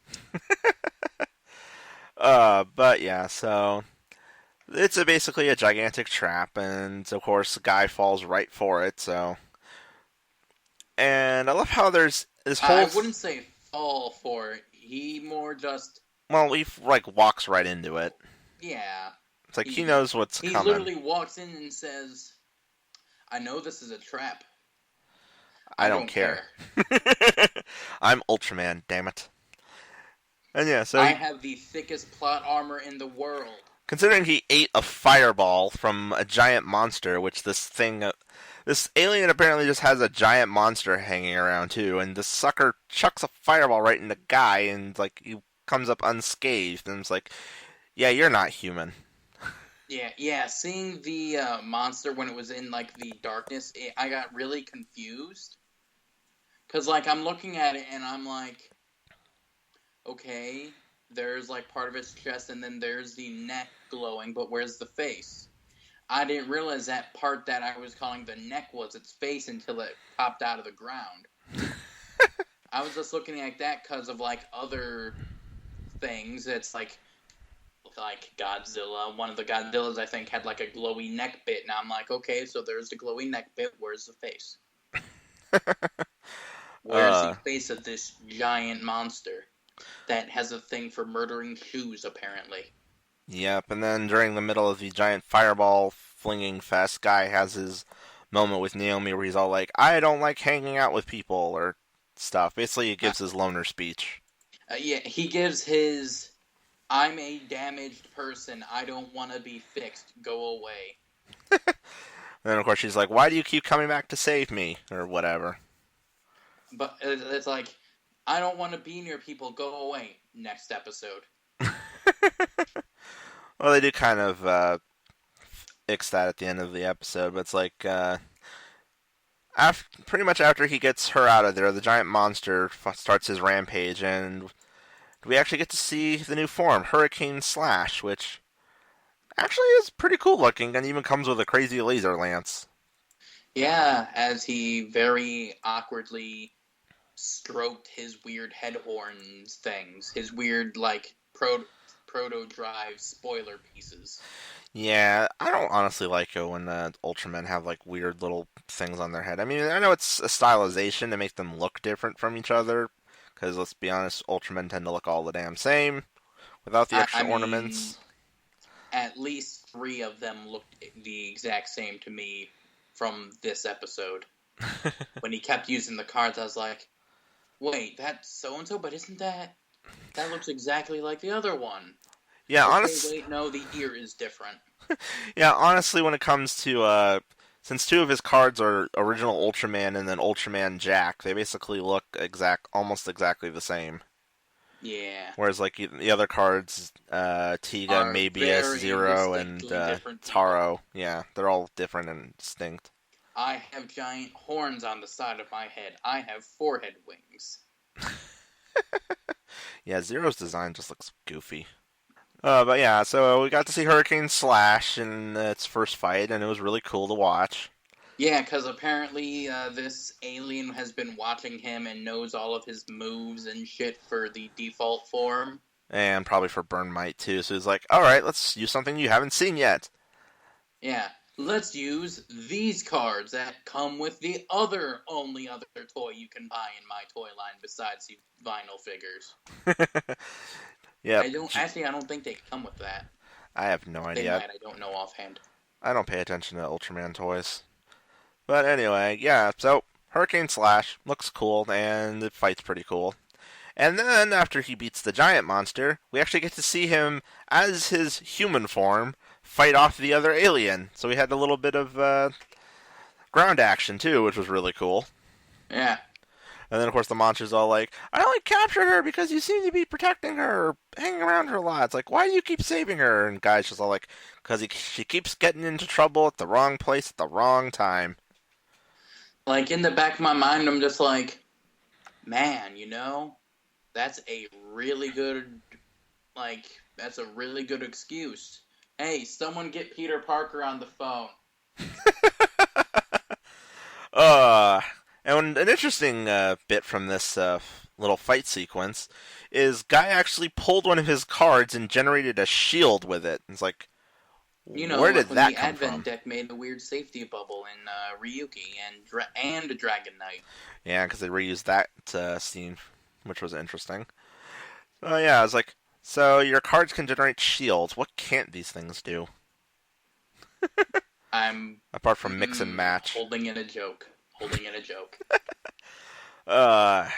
But yeah, so it's basically a gigantic trap, and of course the guy falls right for it. So, and I love how there's this I whole wouldn't say fall for it. He more just, well, he like walks right into it. yeah. It's like he He knows what's he coming. literally walks in and says, "I know this is a trap. I I don't don't care. care. I'm Ultraman, damn it. And yeah, so I he, have the thickest plot armor in the world." considering he ate a fireball from a giant monster, which this alien apparently just has a giant monster hanging around too, and this sucker chucks a fireball right in the guy, and like he comes up unscathed, and it's like, yeah, you're not human. Yeah. Seeing the monster when it was in like the darkness, I got really confused because like I'm looking at it and I'm like, okay, there's like part of its chest and then there's the neck glowing, but where's the face? I didn't realize that part that I was calling the neck was its face until it popped out of the ground. I was just looking at that because of like other things. It's like Godzilla. One of the Godzillas I think had like a glowy neck bit, and I'm like, okay, so there's the glowy neck bit. Where's the face? Where's the uh, face of this giant monster that has a thing for murdering shoes? Apparently. yep. And then during the middle of the giant fireball flinging fest, guy has his moment with Naomi where he's all like, "I don't like hanging out with people," or stuff. Basically, he Uh, gives his loner speech. yeah, he gives his "I'm a damaged person. I don't want to be fixed. Go away." And then of course she's like, "Why do you keep coming back to save me?" or whatever. But it's like, "I don't want to be near people. Go away." Next episode. Well, they do kind of fix that at the end of the episode, but it's like pretty much after he gets her out of there, the giant monster starts his rampage, and we actually get to see the new form, Hurricane Slash, which actually is pretty cool looking, and even comes with a crazy laser lance. Yeah, as he very awkwardly stroked his weird head horns things, his weird like proto drive spoiler pieces. Yeah, I don't honestly like it when Ultramen have like weird little things on their head. I mean, I know it's a stylization to make them look different from each other, because let's be honest, Ultramen tend to look all the damn same without the I extra mean, ornaments. at least three of them looked the exact same to me from this episode. When he kept using the cards, I was like, "Wait, that's so and so, but isn't that looks exactly like the other one?" Yeah, Okay, honest. wait, no, the ear is different. Yeah, honestly, when it comes to since two of his cards are original Ultraman and then Ultraman Jack, they basically look almost exactly the same. Yeah, Whereas like the other cards, Tiga, are Mabius, very Zero, and distinctly different people. Taro, yeah, they're all different and distinct. I have giant horns on the side of my head. I have forehead wings. Yeah, Zero's design just looks goofy. But yeah, so we got to see Hurricane Slash in its first fight, and it was really cool to watch. Yeah, because apparently this alien has been watching him and knows all of his moves and shit for the default form. And probably for Burn Might too, so he's like, alright, let's use something you haven't seen yet. Yeah, let's use these cards that come with the only other toy you can buy in my toy line besides the vinyl figures. Yep. I don't think they come with that. I have no They idea. might, I don't know offhand. I don't pay attention to Ultraman toys. But anyway, yeah, so Hurricane Slash looks cool and it fights pretty cool. And then after he beats the giant monster, we actually get to see him as his human form fight off the other alien. So we had a little bit of ground action too, which was really cool. Yeah, And then of course the monster's all like, "I only captured her because you seem to be protecting her, or hanging around her a lot. It's like, why do you keep saving her?" And Guy's just all like, "Because she keeps getting into trouble at the wrong place at the wrong time." like in the back of my mind, I'm just like, man, that's a really good, that's a really good excuse. Hey, someone get Peter Parker on the phone. Uh, and an interesting bit from this little fight sequence is Guy actually pulled one of his cards and generated a shield with it. It's like, You know, where like did when the that come Advent from? deck made the weird safety bubble in Ryuki and Dragon Knight. Yeah, because they reused that scene, which was interesting. Oh yeah, I was like, so your cards can generate shields. What can't these things do? I'm Apart from mix and match. holding in a joke. Holding in a joke. Uh,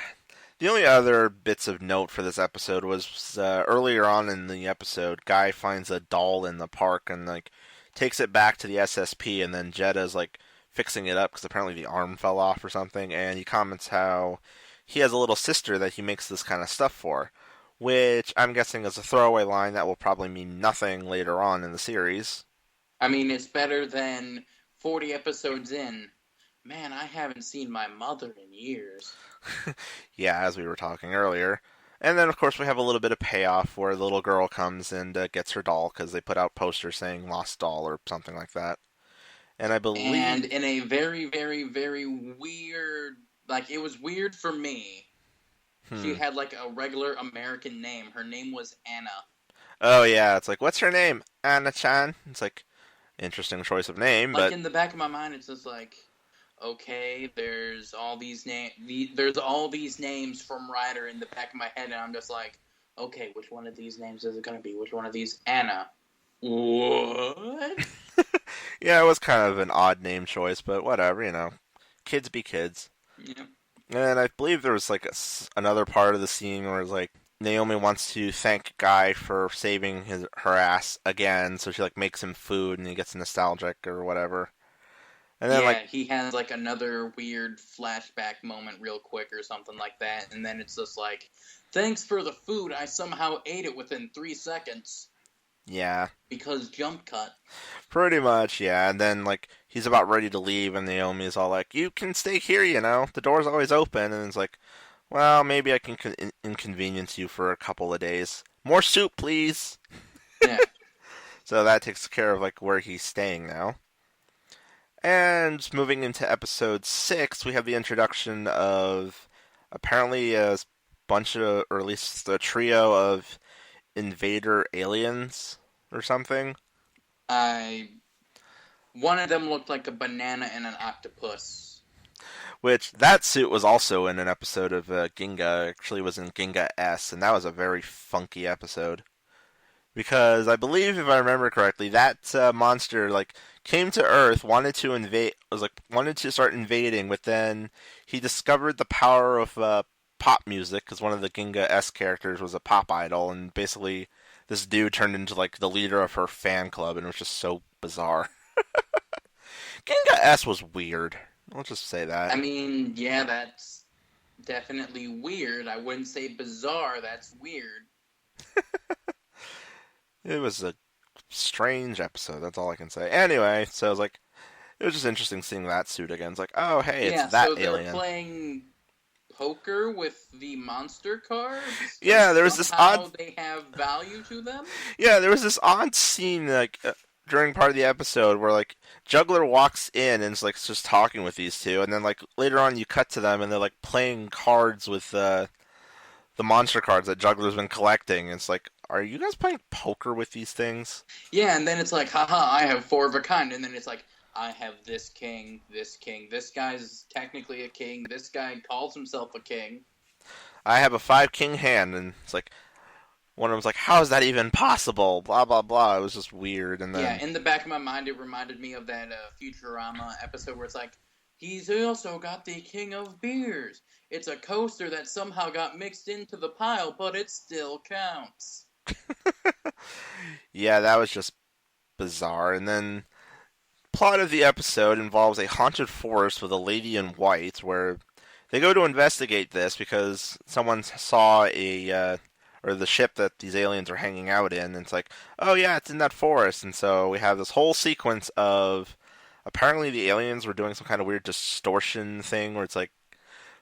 the only other bits of note for this episode was earlier on in the episode, Guy finds a doll in the park and like takes it back to the SSP, and then Jetta's like fixing it up because apparently the arm fell off or something, and he comments how he has a little sister that he makes this kind of stuff for, which I'm guessing is a throwaway line that will probably mean nothing later on in the series. I mean, it's better than 40 episodes in. Man, I haven't seen my mother in years. Yeah, as we were talking earlier. And then, of course, we have a little bit of payoff where the little girl comes and gets her doll because they put out posters saying lost doll or something like that. And I believe. And in a very, very, very weird, like, it was weird for me. She Hmm. had, like, a regular American name. Her name was Anna. Oh, yeah, it's like, what's her name? Anna-chan? It's like, interesting choice of name, Like, but. in the back of my mind, it's just like, okay, there's all these there's all these names from Ryder in the back of my head, and I'm just like, okay, which one of these names is it gonna be? Which one of these? Anna. What? Yeah, it was kind of an odd name choice, but whatever, you know. Kids be kids. Yeah. And I believe there was like another part of the scene where it's like Naomi wants to thank Guy for saving her ass again, so she like makes him food and he gets nostalgic or whatever. And then Yeah, like he has like another weird flashback moment real quick or something like that, and then it's just like, thanks for the food, I somehow ate it within 3 seconds. yeah, Because jump cut. pretty much, yeah. And then like he's about ready to leave and Naomi's all like, "You can stay here, you know. The door's always open." And it's like, "Well, maybe I can inconvenience you for a couple of days. More soup, please." Yeah. So that takes care of like where he's staying now. And moving into episode 6, we have the introduction of apparently a bunch of, or at least a trio of invader aliens or something. I One of them looked like a banana and an octopus. Which, that suit was also in an episode of Ginga, actually was in Ginga S, and that was a very funky episode. Because I believe, if I remember correctly, that monster like came to Earth, wanted to invade, was like wanted to start invading, but then he discovered the power of pop music because one of the Ginga S characters was a pop idol, and basically this dude turned into like the leader of her fan club, and it was just so bizarre. Ginga S was weird. I'll just say I that. mean, yeah, that's definitely weird. I wouldn't say bizarre, that's weird. It was a strange episode. That's all I can say. Anyway, so I was like, it was just interesting seeing that suit again. It's like, oh hey, it's Yeah, that so they're alien. playing poker with the monster cards Yeah, because there was this odd. somehow they have value to them. Yeah, there was this odd scene like during part of the episode where like Juggler walks in and is like just talking with these two, and then like later on you cut to them and they're like playing cards with the monster cards that Juggler's been collecting. And it's like, are you guys playing poker with these things? Yeah, and then it's like, haha, I have four of a kind, and then it's like, I have this king, this king. This guy's technically a king. This guy calls himself a king. I have a 5 king hand, and it's like one of them's like, how is that even possible? Blah blah blah. It was just weird, and Yeah, then in the back of my mind, it reminded me of that Futurama episode where it's like, he's also got the king of beers. It's a coaster that somehow got mixed into the pile, but it still counts. yeah, that was just bizarre. And then plot of the episode involves a haunted forest with a lady in white, where they go to investigate this because someone saw or the ship that these aliens are hanging out in, and it's like, oh yeah, it's in that forest. And so we have this whole sequence of apparently the aliens were doing some kind of weird distortion thing where it's like,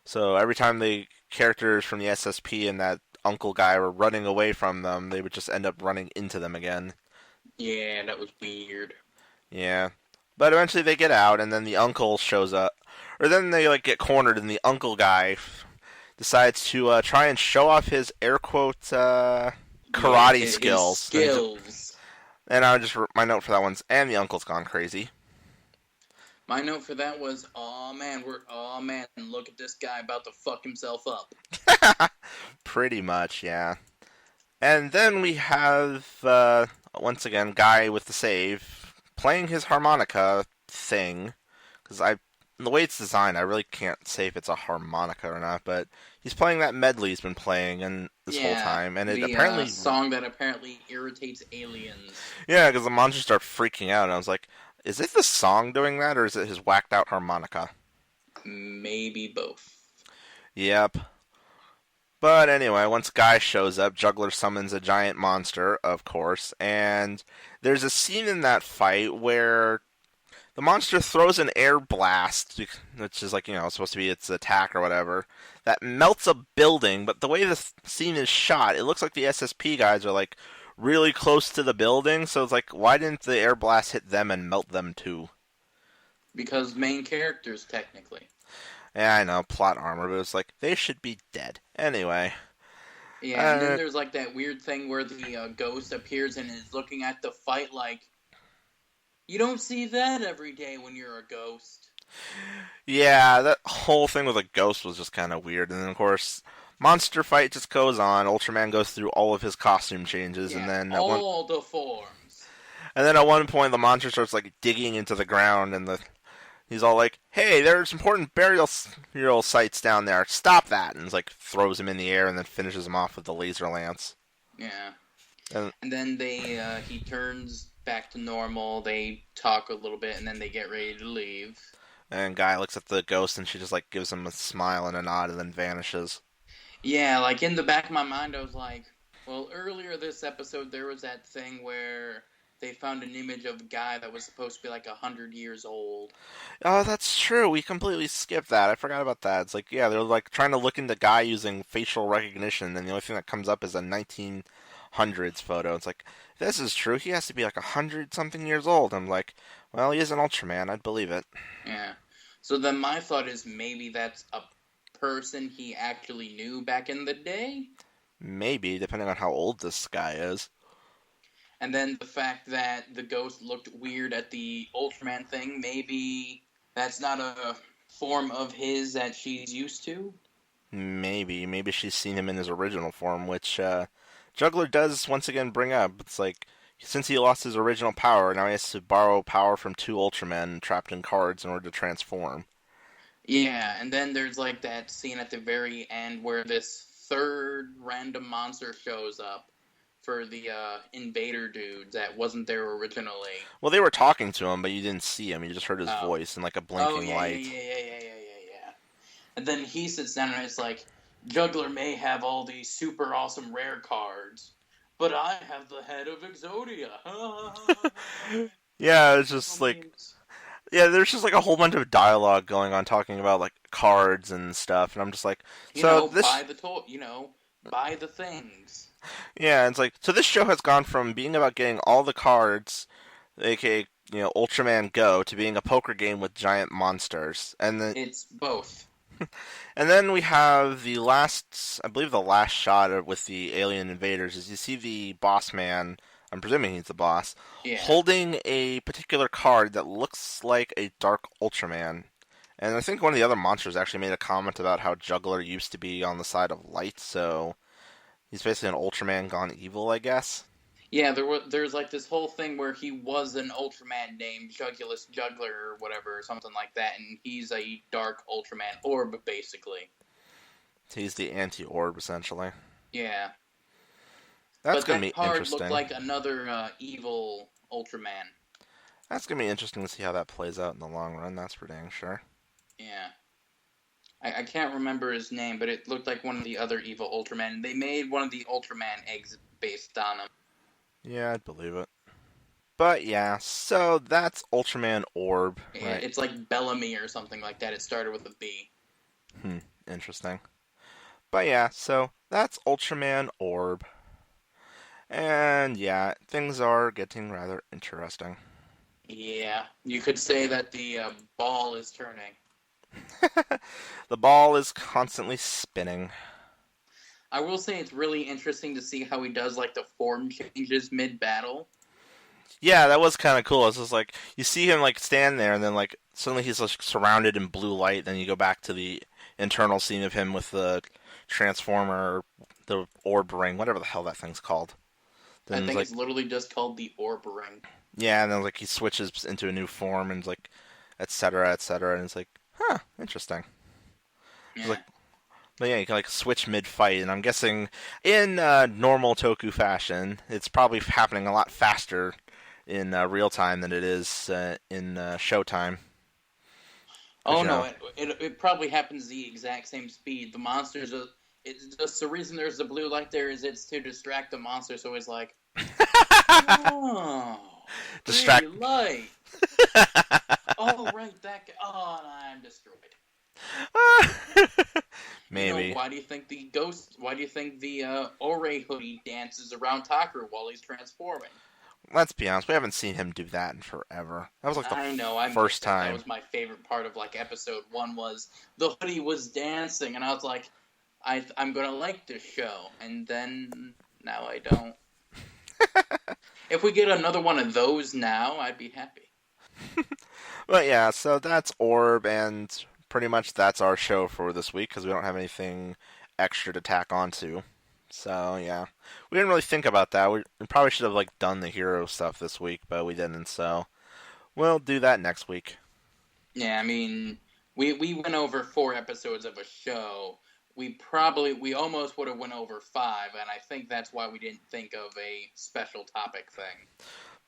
so every time the characters from the SSP and that uncle guy were running away from them, they would just end up running into them again. Yeah, that was weird. Yeah. But eventually they get out, and then the uncle shows up. Or then they like get cornered, and the uncle guy decides to try and show off his air quote Yeah, karate his skills. skills. And I just my note for that one's and the uncle's gone crazy. My note for that was, oh man, look at this guy about to fuck himself up. Pretty much, yeah. And then we have once again guy with the save playing his harmonica thing because the way it's designed, I really can't say if it's a harmonica or not, but he's playing that medley he's been playing and this whole Yeah, time, and it the apparently song that apparently irritates aliens. yeah, because the monsters start freaking out, and I was like, is it the song doing that, or is it his whacked out harmonica? Maybe both. Yep. But anyway, once Guy shows up, Juggler summons a giant monster, of course, and there's a scene in that fight where the monster throws an air blast, which is like, supposed to be its attack or whatever, that melts a building, but the way the scene is shot, it looks like the SSP guys are like really close to the building, so it's like, why didn't the air blast hit them and melt them too? Because main characters, technically. Yeah, I know, plot armor, but it's like, they should be dead. Anyway. Yeah, and then there's like that weird thing where the ghost appears and is looking at the fight like, you don't see that every day when you're a ghost. Yeah, that whole thing with a ghost was just kind of weird. And then, of course, monster fight just goes on. Ultraman goes through all of his costume changes, Yeah, and then the forms. And then at one point, the monster starts like digging into the ground, and he's all like, "Hey, there's important burial sites down there. Stop that!" And he's like throws him in the air, and then finishes him off with the laser lance. Yeah, and then he turns back to normal. They talk a little bit, and then they get ready to leave. And Guy looks at the ghost, and she just like gives him a smile and a nod, and then vanishes. Yeah, like in the back of my mind, I was like, well, earlier this episode, there was that thing where they found an image of a guy that was supposed to be like 100 years old. Oh, that's true. We completely skipped that. I forgot about that. It's like, yeah, they're like trying to look into Guy using facial recognition, and the only thing that comes up is a 1900s photo. It's like, this is true. He has to be like 100-something years old. I'm like, well, he is an Ultraman. I'd believe it. Yeah. So then my thought is maybe that's a person he actually knew back in the day? Maybe, depending on how old this guy is. And then the fact that the ghost looked weird at the Ultraman thing, maybe that's not a form of his that she's used to? Maybe she's seen him in his original form, which Juggler does once again bring up. It's like, since he lost his original power, now he has to borrow power from two Ultramen trapped in cards in order to transform. Yeah, and then there's like that scene at the very end where this third random monster shows up for the invader dudes that wasn't there originally. Well, they were talking to him, but you didn't see him. You just heard his voice and like a blinking light. Yeah. And then he sits down and it's like, Juggler may have all these super awesome rare cards, but I have the head of Exodia. Yeah, it's just like, yeah, there's just like a whole bunch of dialogue going on talking about like cards and stuff, and I'm just like, buy the things. Yeah, it's like, so this show has gone from being about getting all the cards, aka, Ultraman Go, to being a poker game with giant monsters. And then it's both. And then we have I believe the last shot with the alien invaders is you see the boss man, I'm presuming he's the boss, holding a particular card that looks like a Dark Ultraman. And I think one of the other monsters actually made a comment about how Juggler used to be on the side of light, so he's basically an Ultraman gone evil, I guess. Yeah, there's like this whole thing where he was an Ultraman named Juggulus Juggler or whatever, or something like that, and he's a Dark Ultraman Orb, basically. He's the anti-orb, essentially. Yeah. That's going to be card interesting. Looked like another evil Ultraman. That's going to be interesting to see how that plays out in the long run, that's for dang sure. Yeah. I can't remember his name, but it looked like one of the other evil Ultraman. They made one of the Ultraman eggs based on him. Yeah, I'd believe it. But yeah, so that's Ultraman Orb. Yeah, right? It's like Bellamy or something like that. It started with a B. Interesting. But yeah, so that's Ultraman Orb. And yeah, things are getting rather interesting. Yeah, you could say that the ball is turning. The ball is constantly spinning. I will say it's really interesting to see how he does like the form changes mid battle. Yeah, that was kind of cool. It's just like you see him like stand there, and then like suddenly he's like surrounded in blue light. Then you go back to the internal scene of him with the transformer, the orb ring, whatever the hell that thing's called. I Then it's think like it's literally just called the Orb Ring. yeah, and then like he switches into a new form and like et cetera, and it's like huh, interesting. It's Yeah. like but yeah, you can like switch mid fight, and I'm guessing in normal Toku fashion, it's probably happening a lot faster in real time than it is in Showtime. Because Oh you no, know, it probably happens the exact same speed. The monsters are. It's just the reason there's the blue light there is it's to distract the monster. So it's like, oh, distract. pretty light. Oh right, that guy. Oh, I'm destroyed. You know, Maybe. why do you think the ghost? Why do you think the Ore hoodie dances around Takaru while he's transforming? Let's be honest, we haven't seen him do that in forever. That was like the I know, I first missed it. That time. was my favorite part of like episode 1 was the hoodie was dancing, and I was like, I'm gonna like this show, and then now I don't. If we get another one of those now, I'd be happy. But yeah, so that's Orb, and pretty much that's our show for this week because we don't have anything extra to tack onto. So yeah, we didn't really think about that. We probably should have like done the hero stuff this week, but we didn't. So we'll do that next week. Yeah, I mean, we went over 4 episodes of a show. We almost would have went over 5, and I think that's why we didn't think of a special topic thing.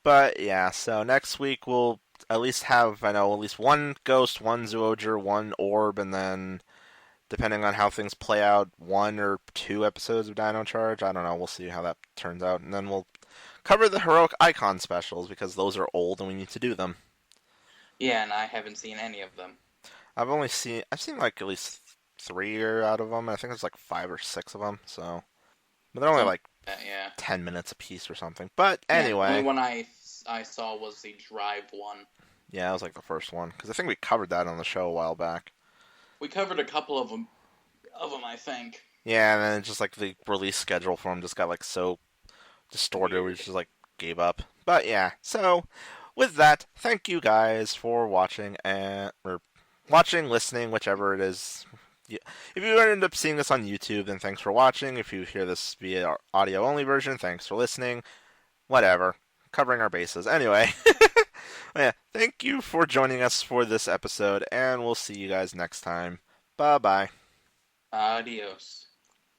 But yeah, so next week we'll at least have I know at least one ghost, one Zyuogher, one orb, and then depending on how things play out, 1 or 2 episodes of Dino Charge. I don't know. We'll see how that turns out, and then we'll cover the heroic icon specials because those are old and we need to do them. Yeah, and I haven't seen any of them. I've seen like at least 3 out of them. I think there's like 5 or 6 of them. So, but they're only Some, like yeah. 10 minutes a piece or something. But Yeah, the only anyway, one I saw was the Drive one. yeah, it was like the first one because I think we covered that on the show a while back. We covered a couple of them, I think. Yeah, and then just like the release schedule for them just got like so distorted, we Weird. just like gave up. But yeah, so with that, thank you guys for watching and or watching, listening, whichever it is. If you end up seeing this on YouTube, then thanks for watching. If you hear this via our audio only version, thanks for listening. Whatever, covering our bases. Anyway, yeah, thank you for joining us for this episode, and we'll see you guys next time. Bye bye. Adios.